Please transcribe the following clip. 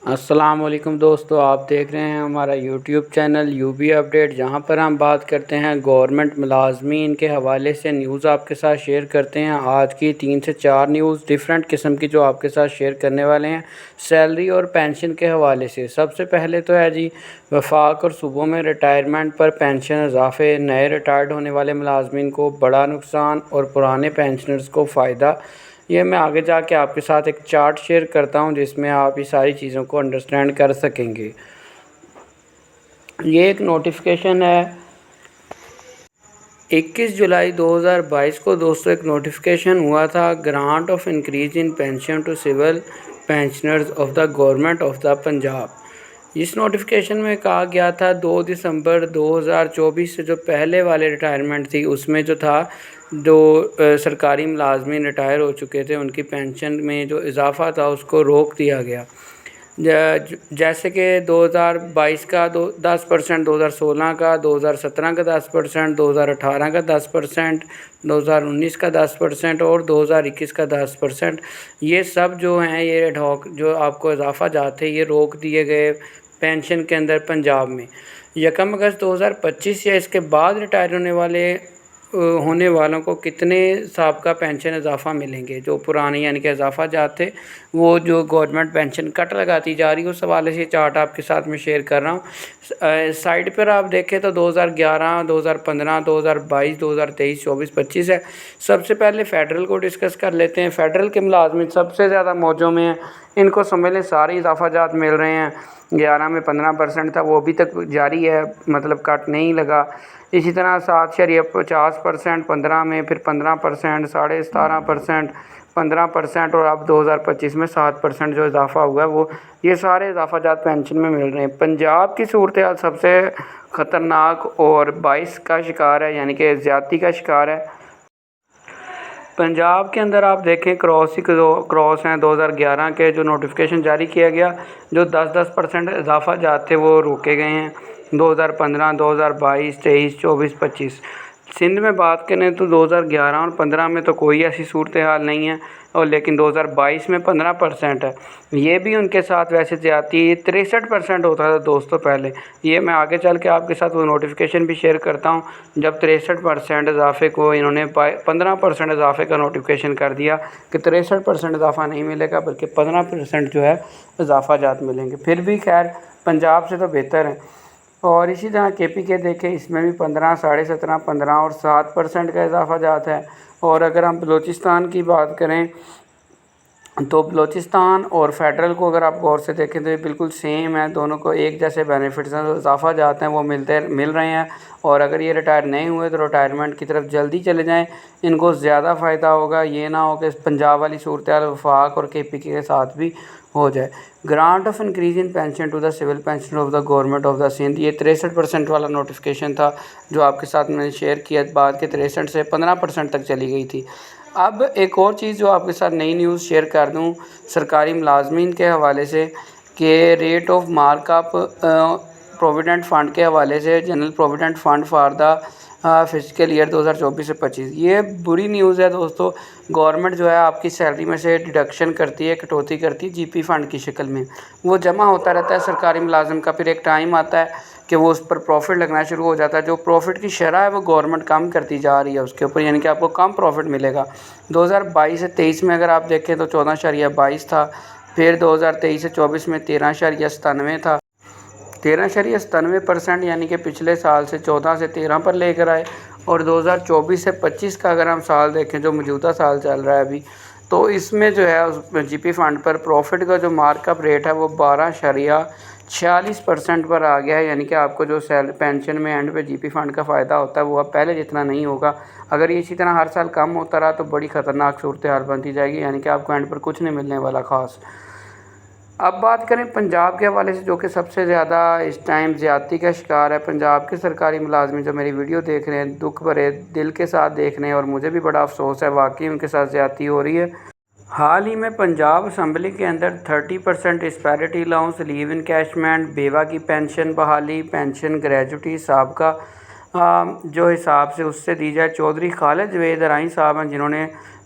السلام علیکم دوستو، آپ دیکھ رہے ہیں ہمارا یوٹیوب چینل یوبی اپڈیٹ، جہاں پر ہم بات کرتے ہیں گورنمنٹ ملازمین کے حوالے سے نیوز آپ کے ساتھ شیئر کرتے ہیں۔ آج کی 3 سے 4 نیوز ڈیفرنٹ قسم کی جو آپ کے ساتھ شیئر کرنے والے ہیں سیلری اور پینشن کے حوالے سے۔ سب سے پہلے تو ہے وفاق اور صوبوں میں ریٹائرمنٹ پر پینشن اضافے، نئے ریٹائرڈ ہونے والے ملازمین کو بڑا نقصان اور پرانے پینشنرز کو فائدہ۔ یہ میں آگے جا کے آپ کے ساتھ ایک چارٹ شیئر کرتا ہوں جس میں آپ یہ ساری چیزوں کو انڈرسٹینڈ کر سکیں گے۔ یہ ایک نوٹیفیکیشن ہے 21 جولائی 2022 کو دوستو ایک نوٹیفیکیشن ہوا تھا، grant of increase in pension to civil pensioners of the government of the Punjab. اس نوٹیفیکیشن میں کہا گیا تھا 2 دسمبر 2024 سے جو پہلے والے ریٹائرمنٹ تھی اس میں جو تھا جو سرکاری ملازمین ریٹائر ہو چکے تھے ان کی پینشن میں جو اضافہ تھا اس کو روک دیا گیا، جیسے کہ 2022 کا 10%، 2016 کا، 2017 کا 10%، 2018 کا 10%، 2019 کا 10% اور 2021 کا 10%۔ یہ سب جو ہیں یہ ایڈ ہاک جو آپ کو اضافہ جات تھے یہ روک دیے گئے پینشن کے اندر پنجاب میں۔ 1 اگست 2025 یا اس کے بعد ریٹائر ہونے والوں کو کتنے سابقہ پینشن اضافہ ملیں گے، جو پرانے یعنی کہ اضافہ جات تھے وہ جو گورنمنٹ پینشن کٹ لگاتی جا رہی ہے اس حوالے سے چارٹ آپ کے ساتھ میں شیئر کر رہا ہوں۔ سائڈ پر آپ دیکھیں تو 2011، 2015، 2022، 2023، 24، 25 ہے۔ سب سے پہلے فیڈرل کو ڈسکس کر لیتے ہیں۔ فیڈرل کے ملازمین سب سے زیادہ موجوں میں ہیں، ان کو سمجھ لیں سارے اضافہ جات مل رہے ہیں۔ 11 میں 15% تھا وہ ابھی تک جاری ہے، مطلب کٹ نہیں لگا۔ اسی طرح 7.50%، 15 میں پھر 15%، 17.5%، 15% اور اب 2025 میں 7% جو اضافہ ہوا ہے وہ یہ سارے اضافہ جات پینشن میں مل رہے ہیں۔ پنجاب کی صورتحال سب سے خطرناک اور 22 کا شکار ہے، یعنی کہ زیادتی کا شکار ہے۔ پنجاب کے اندر آپ دیکھیں کراس ہیں 2011 کے جو نوٹیفیکیشن جاری کیا گیا، جو 10% اضافہ جات تھے وہ روکے گئے ہیں 2015، 2022، 23، 24، 25۔ سندھ میں بات کریں تو 2011 اور 15 میں تو کوئی ایسی صورتحال نہیں ہے، اور لیکن 2022 میں 15% ہے۔ یہ بھی ان کے ساتھ ویسے زیادتی 63% ہوتا تھا دوستو پہلے۔ یہ میں آگے چل کے آپ کے ساتھ وہ نوٹیفیکیشن بھی شیئر کرتا ہوں جب 63% اضافے کو انہوں نے 15% اضافے کا نوٹیفیکیشن کر دیا کہ 63% اضافہ نہیں ملے گا بلکہ 15% جو ہے اضافہ جات ملیں گے۔ پھر بھی خیر پنجاب سے تو بہتر ہے۔ اور اسی طرح کے پی کے دیکھیں، اس میں بھی 15، 17.5، 15 اور 7% کا اضافہ جات ہے۔ اور اگر ہم بلوچستان کی بات کریں تو بلوچستان اور فیڈرل کو اگر آپ غور سے دیکھیں تو یہ بالکل سیم ہے، دونوں کو ایک جیسے بینیفٹس ہیں، اضافہ جات ہیں وہ مل رہے ہیں۔ اور اگر یہ ریٹائر نہیں ہوئے تو ریٹائرمنٹ کی طرف جلدی چلے جائیں، ان کو زیادہ فائدہ ہوگا۔ یہ نہ ہو کہ پنجاب والی صورتحال وفاق اور کے پی کے ساتھ بھی ہو جائے۔ Grant of increase in pension to the civil pension of the government of the Sindh, یہ 63% والا نوٹیفیکیشن تھا جو آپ کے ساتھ میں نے شیئر کیا، بعد کے 63 سے 15% تک چلی گئی تھی۔ اب ایک اور چیز جو آپ کے ساتھ نئی نیوز شیئر کر دوں سرکاری ملازمین کے حوالے سے کہ rate of mark up provident fund کے حوالے سے، general provident fund for the fiscal year 2024 سے 25۔ یہ بری نیوز ہے دوستو۔ گورنمنٹ جو ہے آپ کی سیلری میں سے ڈیڈکشن کرتی ہے، کٹوتی کرتی ہے جی پی فنڈ کی شکل میں، وہ جمع ہوتا رہتا ہے سرکاری ملازم کا۔ پھر ایک ٹائم آتا ہے کہ وہ اس پر پروفٹ لگنا شروع ہو جاتا ہے، جو پروفٹ کی شرح ہے وہ گورنمنٹ کم کرتی جا رہی ہے اس کے اوپر، یعنی کہ آپ کو کم پروفٹ ملے گا۔ 2022 سے 23 میں اگر آپ دیکھیں تو 14.22 تھا، پھر 2023 سے 24 میں 13.97 تھا، 13.97%، یعنی کہ پچھلے سال سے 14 سے 13 پر لے کر آئے۔ اور 2024 سے 25 کا اگر ہم سال دیکھیں جو موجودہ سال چل رہا ہے ابھی، تو اس میں جو ہے اس جی پی فنڈ پر پروفٹ کا جو مارک اپ ریٹ ہے وہ 12.46% پر آ گیا ہے، یعنی کہ آپ کو جو پینشن میں اینڈ پہ جی پی فنڈ کا فائدہ ہوتا ہے وہ اب پہلے جتنا نہیں ہوگا۔ اگر یہ اسی طرح ہر سال کم ہوتا رہا تو بڑی خطرناک صورتحال بنتی جائے گی، یعنی کہ آپ کو اینڈ پر کچھ نہیں ملنے والا خاص۔ اب بات کریں پنجاب کے حوالے سے جو کہ سب سے زیادہ اس ٹائم زیادتی کا شکار ہے۔ پنجاب کے سرکاری ملازمین جو میری ویڈیو دیکھ رہے ہیں دکھ بھرے دل کے ساتھ دیکھ رہے ہیں، اور مجھے بھی بڑا افسوس ہے، واقعی ان کے ساتھ زیادتی ہو رہی ہے۔ حال ہی میں پنجاب اسمبلی کے اندر 30% ڈسپیرٹی الاؤنس، لیو انکیشمنٹ، بیوہ کی پینشن بحالی، پینشن گریجوٹی سابقہ جو حساب سے اس سے دی جائے۔ چودھری خالد جوید ارائیں صاحب ہیں جنہوں نے